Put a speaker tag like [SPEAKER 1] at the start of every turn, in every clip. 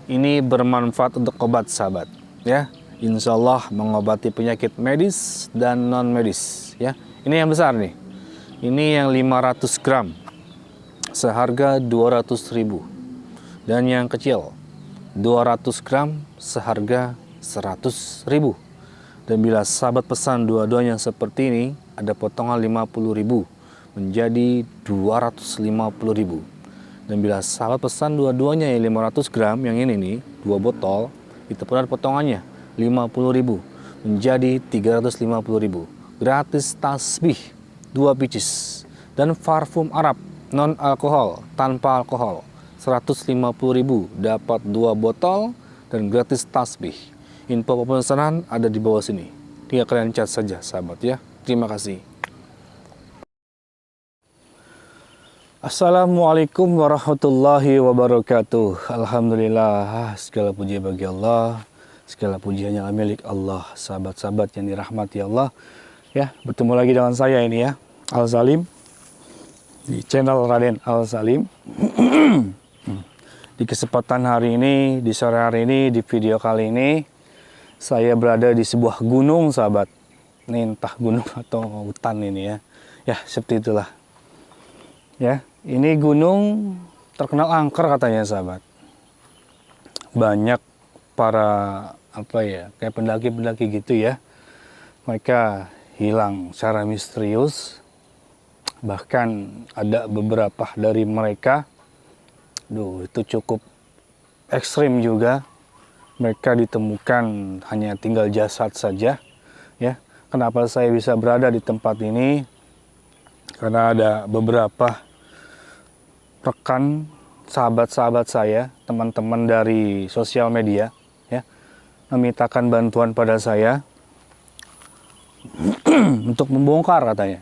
[SPEAKER 1] Ini bermanfaat untuk obat sahabat ya. Insya Allah mengobati penyakit medis dan non medis ya. Ini yang besar nih. Ini yang 500 gram seharga 200.000. Dan yang kecil 200 gram seharga 100.000. Dan bila sahabat pesan dua-duanya seperti ini, ada potongan 50.000 menjadi 250.000. Dan bila sahabat pesan dua-duanya yang 500 gram, yang ini nih, 2 botol, itu pun ada potongannya 50.000 menjadi 350.000. Gratis tasbih 2 pieces dan parfum Arab non alkohol tanpa alkohol 150.000 dapat 2 botol dan gratis tasbih. Info pemesanan ada di bawah sini. Tinggal kalian chat saja sahabat ya. Terima kasih. Assalamualaikum warahmatullahi wabarakatuh. Alhamdulillah, segala puji bagi Allah. Segala puji hanya milik Allah. Sahabat-sahabat yang dirahmati Allah. Ya, bertemu lagi dengan saya ini ya, Al Salim di channel Raden Al Salim. Di kesempatan hari ini, di sore hari ini, di video kali ini, saya berada di sebuah gunung sahabat. Ini entah gunung atau hutan ini ya. Ya, seperti itulah. Ya, ini gunung terkenal angker katanya sahabat. Banyak para kayak pendaki-pendaki gitu ya. Mereka hilang secara misterius. Bahkan ada beberapa dari mereka, itu cukup ekstrim juga. Mereka ditemukan hanya tinggal jasad saja. Ya, kenapa saya bisa berada di tempat ini? Karena ada beberapa rekan sahabat-sahabat saya, teman-teman dari sosial media, ya, memintakan bantuan pada saya untuk membongkar katanya.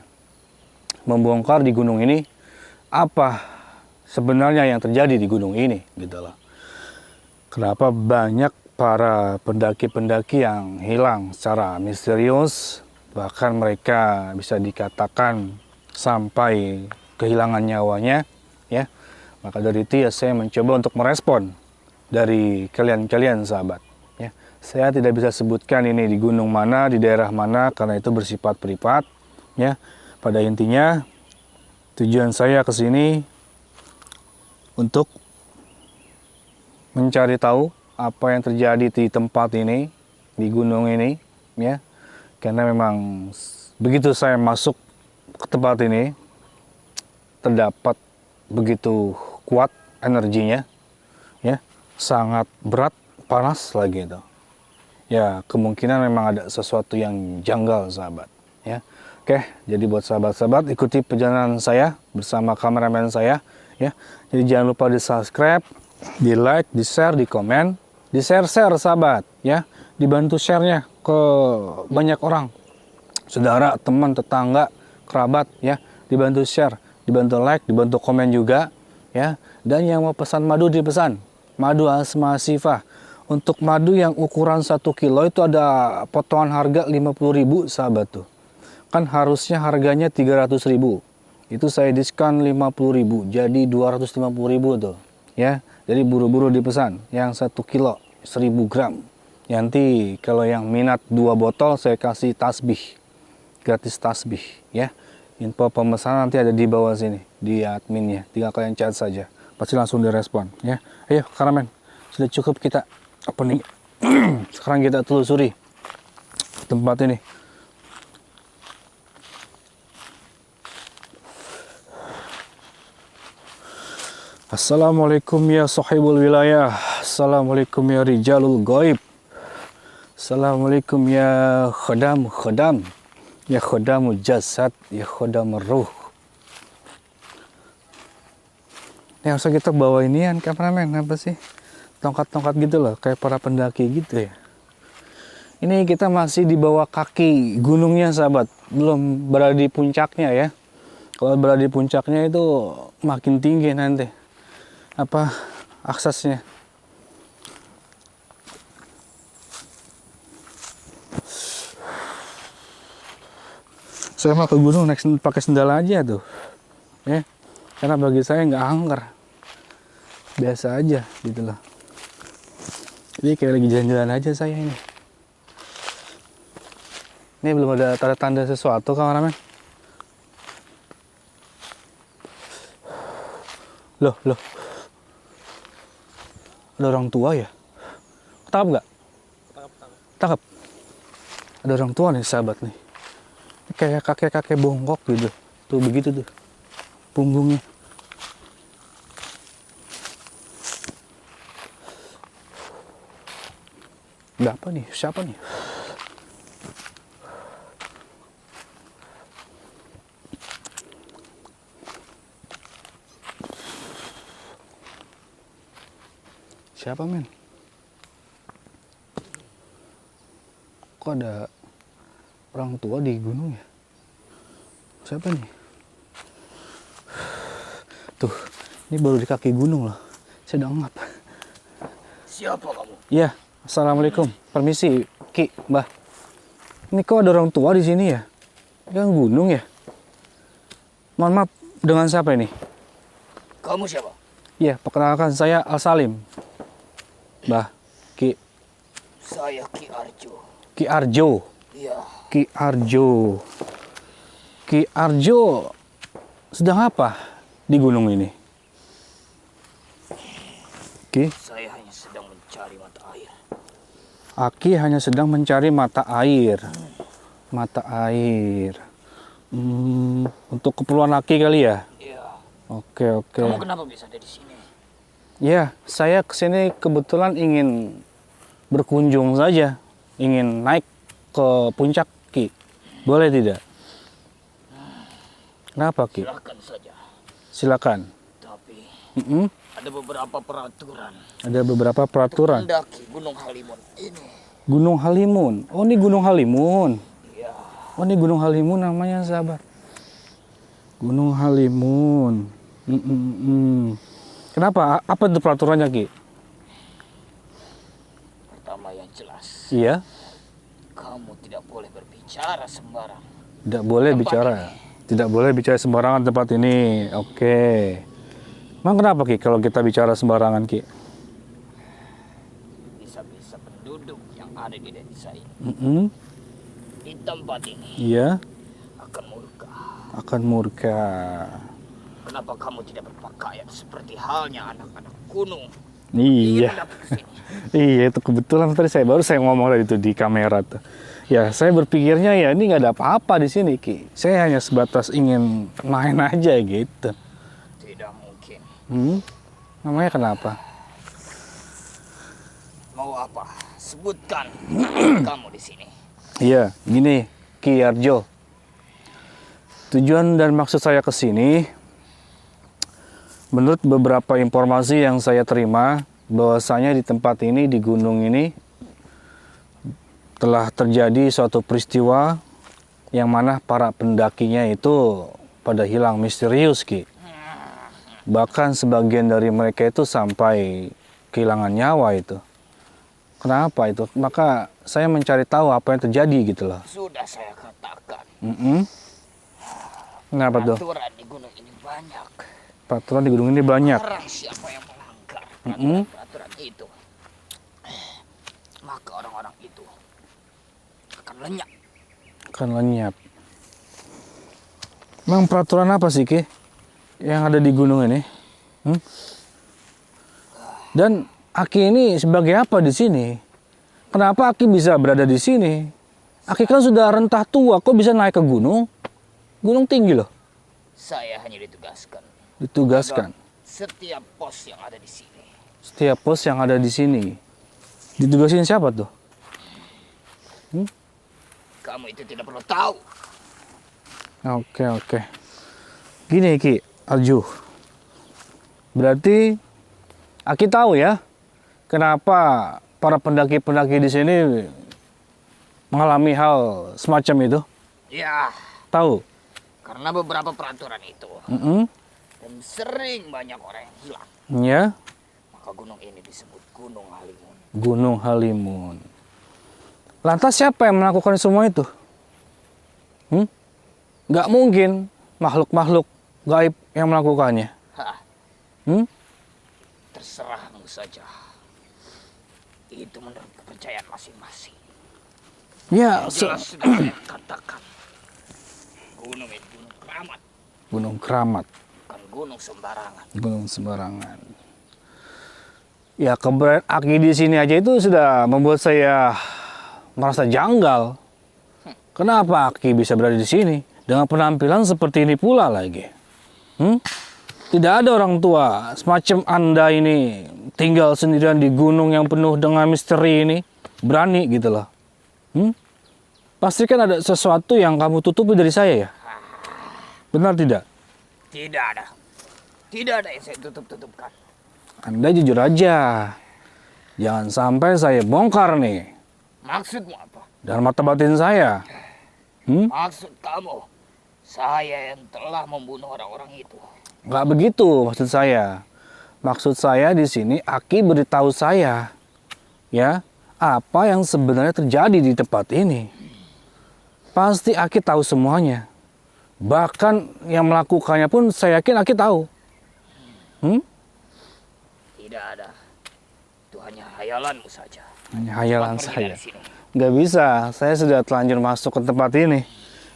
[SPEAKER 1] Membongkar di gunung ini apa sebenarnya yang terjadi di gunung ini gitu loh. Kenapa banyak para pendaki-pendaki yang hilang secara misterius, bahkan mereka bisa dikatakan sampai kehilangan nyawanya ya. Maka dari itu ya saya mencoba untuk merespon dari kalian-kalian sahabat ya. Saya tidak bisa sebutkan ini di gunung mana, di daerah mana, karena itu bersifat privat ya. Pada intinya tujuan saya ke sini untuk mencari tahu apa yang terjadi di tempat ini, di gunung ini ya. Karena memang begitu saya masuk ke tempat ini, terdapat begitu kuat energinya ya, sangat berat, panas lagi itu ya. Kemungkinan memang ada sesuatu yang janggal sahabat ya. Oke, jadi buat sahabat-sahabat, ikuti perjalanan saya bersama kameramen saya ya. Jadi jangan lupa di subscribe, di like, di share, di komen, di share sahabat ya. Dibantu sharenya ke banyak orang, saudara, teman, tetangga, kerabat ya. Dibantu share, dibantu like, dibantu komen juga ya. Dan yang mau pesan madu dipesan, madu Asma Sifah. Untuk madu yang ukuran 1 kilo itu ada potongan harga 50.000 sahabat tuh. Kan harusnya harganya 300.000. Itu saya diskon 50.000 jadi 250.000 tuh ya. Jadi buru-buru dipesan yang 1 kilo 1000 gram. Nanti kalau yang minat 2 botol saya kasih tasbih, gratis tasbih ya. Info pemesanan nanti ada di bawah sini di adminnya, tinggal kalian chat saja, pasti langsung direspon ya. Ayo kameramen, sudah cukup kita opening. Sekarang kita telusuri tempat ini. Assalamualaikum ya sahibul wilayah. Assalamualaikum ya rijalul gaib. Assalamualaikum ya khadam. Ya khadamul jasad, ya khadamul ruh. Yang usah kita bawa ini kan kameramen, apa sih? Tongkat-tongkat gitu loh, kayak para pendaki gitu ya. Ini kita masih di bawah kaki gunungnya sahabat, belum berada di puncaknya ya. Kalau berada di puncaknya itu makin tinggi nanti aksesnya. Saya mah ke gunung naik pakai sendal aja tuh ya, karena bagi saya nggak angker, biasa aja gitu loh. Ini kayak lagi jalan-jalan aja saya ini. Ini belum ada tanda-tanda sesuatu, kameramen. Loh. Ada orang tua ya? Tangkap nggak? Tangkap. Ada orang tua nih, sahabat nih. Kayak kakek-kakek bongkok gitu. Tuh begitu tuh. Punggungnya. Ada apa nih? Siapa nih? Siapa, men? Kok ada orang tua di gunung ya? Siapa nih? Tuh, ini baru di kaki gunung loh. Saya udah ngap.
[SPEAKER 2] Siapa kamu?
[SPEAKER 1] Iya, assalamualaikum. Permisi, Ki, Mbah. Ini kok ada orang tua di sini ya? Yang gunung ya? Mohon maaf, dengan siapa ini?
[SPEAKER 2] Kamu siapa?
[SPEAKER 1] Iya, perkenalkan saya Al Salim. Mbah, Ki.
[SPEAKER 2] Saya Ki Arjo.
[SPEAKER 1] Ki Arjo.
[SPEAKER 2] Iya.
[SPEAKER 1] Ki Arjo. Ki Arjo sedang apa di gunung ini? Ki?
[SPEAKER 2] Saya hanya sedang mencari mata air.
[SPEAKER 1] Aki hanya sedang mencari mata air. Mata air. Untuk keperluan Aki kali ya?
[SPEAKER 2] Iya.
[SPEAKER 1] Oke.
[SPEAKER 2] Kamu kenapa bisa ada di sini?
[SPEAKER 1] Ya, saya kesini kebetulan ingin berkunjung saja. Ingin naik ke puncak, Ki. Boleh tidak? Kenapa, Ki?
[SPEAKER 2] Silakan saja.
[SPEAKER 1] Silakan.
[SPEAKER 2] Tapi
[SPEAKER 1] Mm-mm.
[SPEAKER 2] ada beberapa peraturan.
[SPEAKER 1] Ada beberapa peraturan.
[SPEAKER 2] Mendaki Gunung Halimun ini.
[SPEAKER 1] Gunung Halimun. Oh, ini Gunung Halimun.
[SPEAKER 2] Iya.
[SPEAKER 1] Oh, ini Gunung Halimun namanya, sahabat. Gunung Halimun. Kenapa? Apa itu peraturannya, Ki?
[SPEAKER 2] Pertama yang jelas,
[SPEAKER 1] Iya.
[SPEAKER 2] kamu tidak boleh berbicara sembarang.
[SPEAKER 1] Tidak boleh
[SPEAKER 2] Tempat
[SPEAKER 1] bicara. Tidak boleh bicara sembarangan tempat ini. Oke. Emang kenapa, Ki, kalau kita bicara sembarangan, Ki?
[SPEAKER 2] Bisa-bisa penduduk yang ada di desa ini,
[SPEAKER 1] Mm-mm.
[SPEAKER 2] di tempat ini,
[SPEAKER 1] Iya.
[SPEAKER 2] akan murka.
[SPEAKER 1] Akan murka.
[SPEAKER 2] Kenapa kamu tidak berpakaian seperti halnya anak-anak gunung?
[SPEAKER 1] Iya.
[SPEAKER 2] Ingin mendaki ke sini.
[SPEAKER 1] Iya, itu kebetulan tadi saya ngomong tadi itu di kamera tuh. Ya, saya berpikirnya ya ini nggak ada apa-apa di sini, Ki. Saya hanya sebatas ingin main aja gitu.
[SPEAKER 2] Tidak mungkin.
[SPEAKER 1] Namanya kenapa?
[SPEAKER 2] Mau apa? Sebutkan kamu di sini.
[SPEAKER 1] Iya, gini, Ki Arjo. Tujuan dan maksud saya ke sini, menurut beberapa informasi yang saya terima, bahwasanya di tempat ini, di gunung ini, telah terjadi suatu peristiwa yang mana para pendakinya itu pada hilang misterius, Ki. Bahkan sebagian dari mereka itu sampai kehilangan nyawa itu. Kenapa itu? Maka saya mencari tahu apa yang terjadi gitu loh.
[SPEAKER 2] Sudah saya katakan.
[SPEAKER 1] Kenapa tuh?
[SPEAKER 2] Peraturan di gunung ini banyak.
[SPEAKER 1] Peraturan di gunung ini banyak.
[SPEAKER 2] Barang siapa yang melanggar peraturan itu, maka orang-orang itu akan lenyap.
[SPEAKER 1] Akan lenyap. Emang peraturan apa sih, Ki, yang ada di gunung ini? Dan Aki ini sebagai apa di sini? Kenapa Aki bisa berada di sini? Aki kan sudah rentah tua, kok bisa naik ke gunung? Gunung tinggi loh.
[SPEAKER 2] Saya hanya ditugaskan
[SPEAKER 1] Ditugaskan.
[SPEAKER 2] setiap pos yang ada di sini.
[SPEAKER 1] Setiap pos yang ada di sini. Ditugasin siapa tuh?
[SPEAKER 2] Kamu itu tidak perlu tahu.
[SPEAKER 1] Oke. Gini, Ki Arjo. Berarti Aki tahu ya, kenapa para pendaki-pendaki di sini mengalami hal semacam itu?
[SPEAKER 2] Ya,
[SPEAKER 1] Tahu?
[SPEAKER 2] karena beberapa peraturan itu dan sering banyak orang yang hilang,
[SPEAKER 1] Ya,
[SPEAKER 2] maka gunung ini disebut Gunung Halimun.
[SPEAKER 1] Gunung Halimun. Lantas siapa yang melakukan semua itu? Nggak mungkin makhluk-makhluk gaib yang melakukannya.
[SPEAKER 2] Hah, terserahmu saja. Itu menurut kepercayaan masing-masing.
[SPEAKER 1] Ya,
[SPEAKER 2] Jelas sudah saya katakan. Gunung itu gunung keramat,
[SPEAKER 1] Gunung Keramat,
[SPEAKER 2] bukan gunung sembarangan.
[SPEAKER 1] gunung sembarangan. Ya, keberadaan Aki di sini aja itu sudah membuat saya merasa janggal. Kenapa Aki bisa berada di sini dengan penampilan seperti ini pula lagi? Tidak ada orang tua semacam Anda ini tinggal sendirian di gunung yang penuh dengan misteri ini, berani gitu loh. Pasti kan ada sesuatu yang kamu tutupi dari saya ya? Benar tidak?
[SPEAKER 2] Tidak ada. Tidak ada yang saya tutup-tutupkan.
[SPEAKER 1] Anda jujur aja. Jangan sampai saya bongkar nih.
[SPEAKER 2] Maksudmu apa?
[SPEAKER 1] Dan mata batin saya.
[SPEAKER 2] Maksud kamu, saya yang telah membunuh orang-orang itu.
[SPEAKER 1] Nggak begitu maksud saya. Maksud saya di sini Aki beritahu saya. Ya, apa yang sebenarnya terjadi di tempat ini. Pasti Aki tahu semuanya. Bahkan yang melakukannya pun saya yakin Aki tahu.
[SPEAKER 2] Tidak ada. Itu hanya hayalanmu saja.
[SPEAKER 1] Hanya hayalan
[SPEAKER 2] Cepat pergi
[SPEAKER 1] saya.
[SPEAKER 2] dari sini.
[SPEAKER 1] Nggak bisa, saya sudah telanjur masuk ke tempat ini.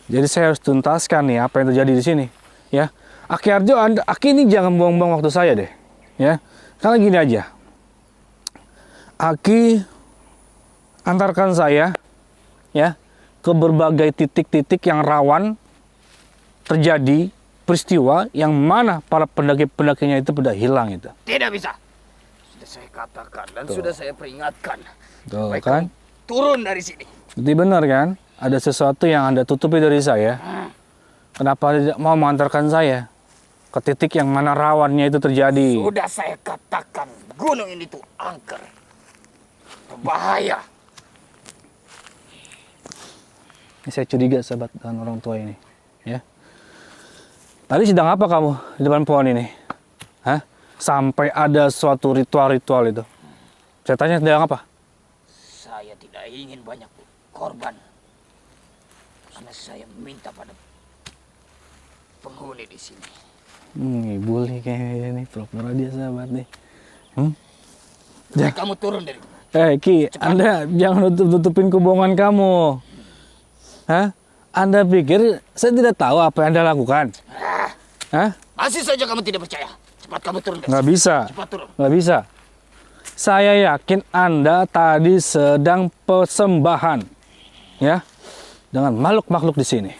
[SPEAKER 1] Jadi saya harus tuntaskan nih apa yang terjadi di sini. Ya, Aki Arjo, Aki ini jangan buang-buang waktu saya deh. Ya, karena gini aja. Aki antarkan saya, ya, ke berbagai titik-titik yang rawan terjadi peristiwa yang mana para pendaki-pendakinya itu pada hilang itu.
[SPEAKER 2] Tidak bisa. Sudah saya katakan dan sudah saya peringatkan.
[SPEAKER 1] Tuh
[SPEAKER 2] Baik,
[SPEAKER 1] kan?
[SPEAKER 2] kamu turun dari sini.
[SPEAKER 1] Jadi benar kan? Ada sesuatu yang Anda tutupi dari saya. Kenapa tidak mau mengantarkan saya ke titik yang mana rawannya itu terjadi?
[SPEAKER 2] Sudah saya katakan, gunung ini tuh angker. Berbahaya.
[SPEAKER 1] Ini saya curiga sahabat dengan orang tua ini. Ya. Tadi sedang apa kamu di depan pohon ini? Hah? Sampai ada suatu ritual-ritual itu. Saya tanya sedang apa?
[SPEAKER 2] Saya tidak ingin banyak korban. Karena saya minta pada penghuni di sini.
[SPEAKER 1] Bully kayak ini. Pura-pura dia sahabat nih.
[SPEAKER 2] Jadi kamu turun dari gunung.
[SPEAKER 1] Ki, Anda jangan tutupin kebohongan kamu. Hah? Anda pikir saya tidak tahu apa yang Anda lakukan? Hah?
[SPEAKER 2] Masih saja kamu tidak percaya. Cepat kamu turun dari
[SPEAKER 1] Nggak
[SPEAKER 2] sini.
[SPEAKER 1] bisa.
[SPEAKER 2] Cepat turun.
[SPEAKER 1] Nggak bisa. Saya yakin Anda tadi sedang persembahan. Ya. Dengan makhluk-makhluk di sini.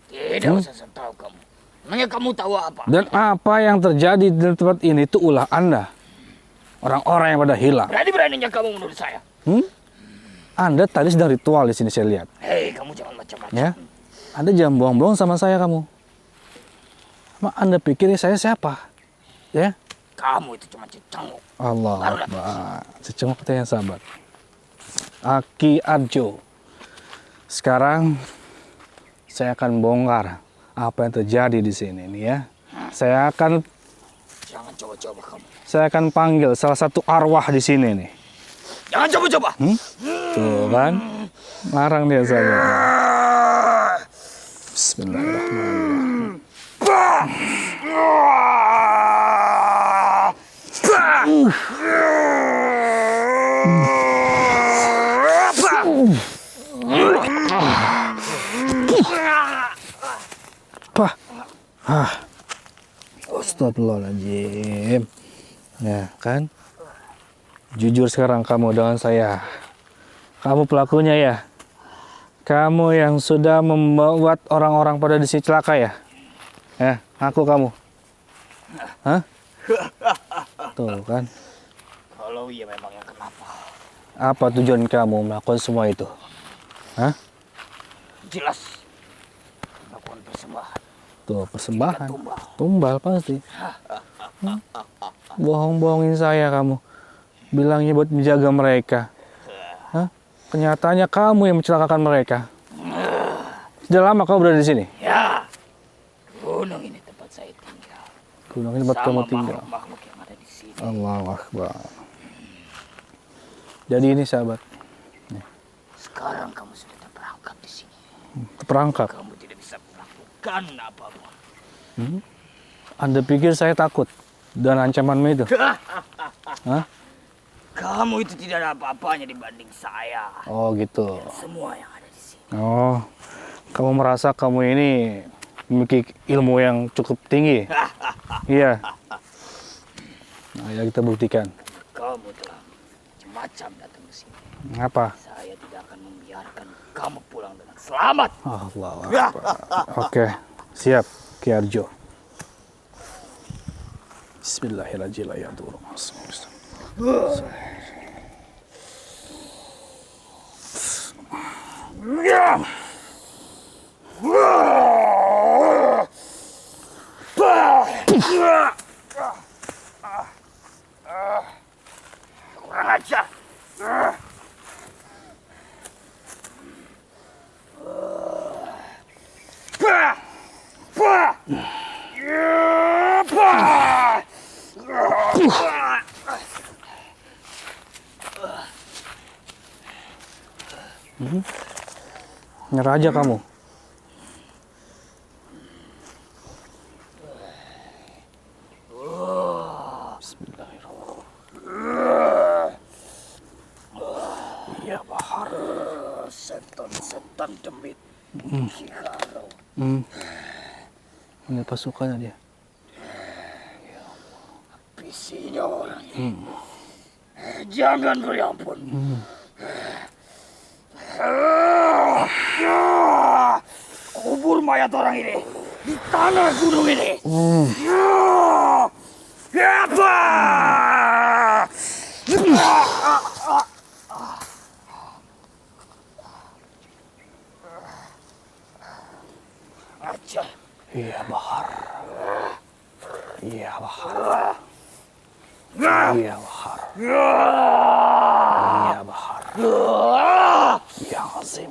[SPEAKER 2] Tidak usah saya tahu kamu. Memangnya kamu tahu apa?
[SPEAKER 1] Dan apa yang terjadi di tempat ini itu ulah Anda. Orang-orang yang pada hilang.
[SPEAKER 2] Berani-beraninya kamu menuduh saya.
[SPEAKER 1] Anda tadi sedang ritual di sini saya lihat.
[SPEAKER 2] Hei, kamu jangan macam-macam.
[SPEAKER 1] Ya. Anda jangan bohong-bohong sama saya kamu. Anda pikir saya siapa? Ya.
[SPEAKER 2] Kamu itu cuma cecenguk.
[SPEAKER 1] Allah Akbar. Secengok kita yang sahabat. Aki Arjo. Sekarang saya akan bongkar apa yang terjadi di sini nih ya. Saya akan
[SPEAKER 2] Jangan coba-coba kamu.
[SPEAKER 1] Saya akan panggil salah satu arwah di sini nih.
[SPEAKER 2] Jangan coba-coba.
[SPEAKER 1] Tuh kan? Larang dia sahabat. Bismillahirrahmanirrahim. Astagfirullahaladzim. Ya kan? Jujur sekarang kamu dengan saya. Kamu pelakunya ya. Kamu yang sudah membuat orang-orang pada di sini celaka ya. Ya, ngaku kamu. Hah? Tuh kan.
[SPEAKER 2] Kalau iya memang yang kenapa?
[SPEAKER 1] Apa tujuan kamu melakukan semua itu? Hah?
[SPEAKER 2] Jelas. Melakukan persembahan.
[SPEAKER 1] Tuh, persembahan.
[SPEAKER 2] Tumbal.
[SPEAKER 1] Tumbal pasti. Bohong-bohongin saya kamu. Bilangnya buat menjaga mereka. Hah? Kenyataannya kamu yang mencelakakan mereka. Sudah lama kamu berada di sini?
[SPEAKER 2] Ya. Gunung ini tempat saya tinggal.
[SPEAKER 1] Gunung ini tempat kamu tinggal.
[SPEAKER 2] Makhluk yang ada di sini.
[SPEAKER 1] Allahu Akbar. Jadi ini sahabat.
[SPEAKER 2] Sekarang kamu sudah terperangkap di sini.
[SPEAKER 1] Terperangkap.
[SPEAKER 2] Kamu tidak bisa melakukan apapun.
[SPEAKER 1] Anda pikir saya takut dengan ancamanmu itu? Hah?
[SPEAKER 2] Kamu itu tidak ada apa-apanya dibanding saya.
[SPEAKER 1] Oh gitu.
[SPEAKER 2] Semua yang ada di sini.
[SPEAKER 1] Oh, kamu merasa kamu ini memiliki ilmu yang cukup tinggi? Iya. Nah, ya kita buktikan.
[SPEAKER 2] Kamu telah macam datang ke sini.
[SPEAKER 1] Apa?
[SPEAKER 2] Saya tidak akan membiarkan kamu pulang dengan selamat.
[SPEAKER 1] Allahu Akbar. Oke, siap, Ki Arjo. Bismillahirrahmanirrahim.
[SPEAKER 2] Kurang ajar.
[SPEAKER 1] Nyerah aja kamu. Bismillahirrahmanirrahim. Ya Bahar.
[SPEAKER 2] Setan-setan demit. Kiharau.
[SPEAKER 1] Ini pasukannya dia.
[SPEAKER 2] Bisinya orang ini. Jangan beri ampun. Kubur mayat orang ini di tanah gunung ini. Apa? Aja.
[SPEAKER 1] Iya Bahar. Iya Bahar. Iya Bahar. Iya Bahar. Ya Azim.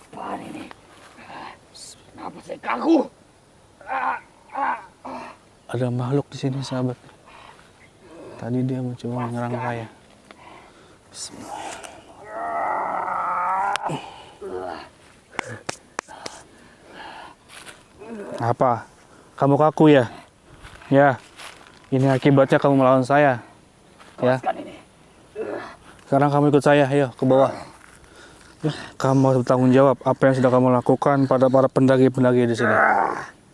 [SPEAKER 2] Apaan ini? Kenapa saya kaku?
[SPEAKER 1] Ada makhluk di sini sahabat. Tadi dia mencoba menyerang saya. Bismillah. Apa? Kamu kaku ya? Ya. Ini akibatnya kamu melawan saya. Ya.
[SPEAKER 2] Lepaskan ini.
[SPEAKER 1] Sekarang kamu ikut saya, ayo ke bawah. Ya, kamu harus bertanggung jawab apa yang sudah kamu lakukan pada para pendaki-pendaki di sini.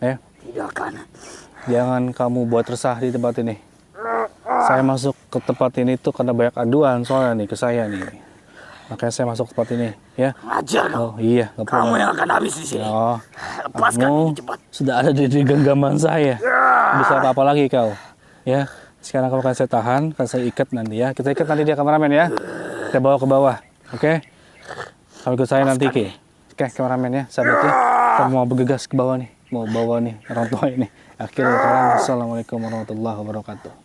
[SPEAKER 1] Ya.
[SPEAKER 2] Tidak akan.
[SPEAKER 1] Jangan kamu buat resah di tempat ini. Saya masuk ke tempat ini tuh karena banyak aduan soalnya nih ke saya nih. Makanya saya masuk ke tempat ini, ya.
[SPEAKER 2] Ajar kamu.
[SPEAKER 1] Oh iya, nggak
[SPEAKER 2] Kamu
[SPEAKER 1] perlu.
[SPEAKER 2] yang akan habis di sini.
[SPEAKER 1] Oh,
[SPEAKER 2] Lepaskan
[SPEAKER 1] kamu
[SPEAKER 2] ini cepat.
[SPEAKER 1] sudah ada di genggaman saya. Bisa apa-apa lagi kau? Ya, sekarang kamu akan saya tahan, akan saya ikat nanti ya. Kita ikat nanti dia kameramen ya. Kita bawa ke bawah, oke? Kamu ikut saya nanti, Ki. Oke, kameramen ya, sahabat ya. Kamu mau bergegas ke bawah nih, mau bawa nih orang tua ini. Akhirnya, assalamualaikum warahmatullahi wabarakatuh.